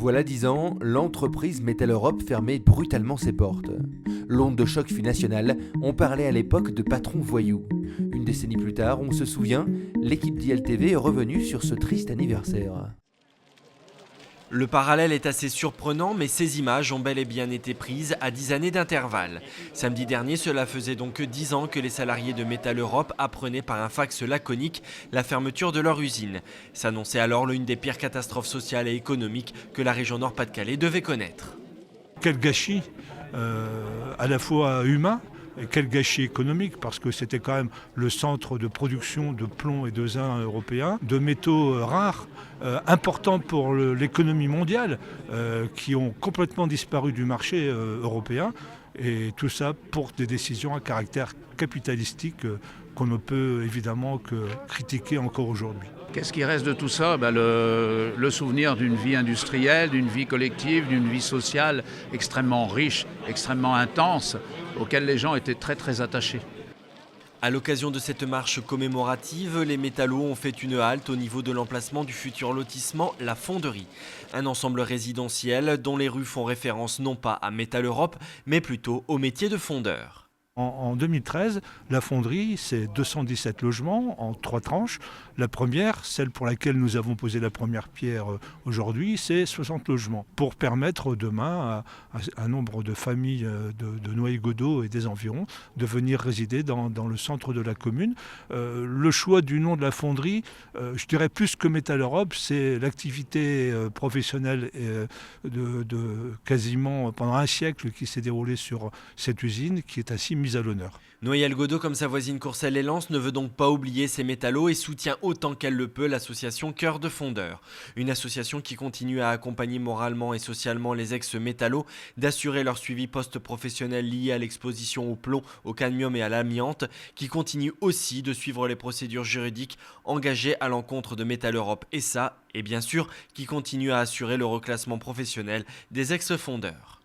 Voilà 10 ans, l'entreprise Metal Europe fermait brutalement ses portes. L'onde de choc fut nationale, on parlait à l'époque de patrons voyous. Une décennie plus tard, on se souvient, l'équipe d'ILTV est revenue sur ce triste anniversaire. Le parallèle est assez surprenant, mais ces images ont bel et bien été prises à 10 années d'intervalle. Samedi dernier, cela faisait donc 10 ans que les salariés de Metal Europe apprenaient par un fax laconique la fermeture de leur usine. S'annonçait alors l'une des pires catastrophes sociales et économiques que la région Nord-Pas-de-Calais devait connaître. Quel gâchis, à la fois humain, et quel gâchis économique, parce que c'était quand même le centre de production de plomb et de zinc européen, de métaux rares, importants pour l'économie mondiale, qui ont complètement disparu du marché européen. Et tout ça pour des décisions à caractère capitalistique qu'on ne peut évidemment que critiquer encore aujourd'hui. Qu'est-ce qui reste de tout ça? Le souvenir d'une vie industrielle, d'une vie collective, d'une vie sociale extrêmement riche, extrêmement intense, auquel les gens étaient très très attachés. À l'occasion de cette marche commémorative, les métallos ont fait une halte au niveau de l'emplacement du futur lotissement La Fonderie. Un ensemble résidentiel dont les rues font référence non pas à Metal Europe, mais plutôt au métier de fondeur. En 2013, la fonderie, c'est 217 logements en 3 tranches. La première, celle pour laquelle nous avons posé la première pierre aujourd'hui, c'est 60 logements pour permettre demain à un nombre de familles de Noyer-Godeau et des environs de venir résider dans le centre de la commune. Le choix du nom de la fonderie, je dirais plus que Metal Europe, c'est l'activité professionnelle de quasiment pendant un siècle qui s'est déroulée sur cette usine qui est ainsi mise à l'honneur. Noyelles-Godeau, comme sa voisine Courcelles-lès-Lens, ne veut donc pas oublier ses métallos et soutient autant qu'elle le peut l'association Cœur de Fondeurs. Une association qui continue à accompagner moralement et socialement les ex-métallos, d'assurer leur suivi post-professionnel lié à l'exposition au plomb, au cadmium et à l'amiante, qui continue aussi de suivre les procédures juridiques engagées à l'encontre de Metal Europe SA et bien sûr qui continue à assurer le reclassement professionnel des ex-fondeurs.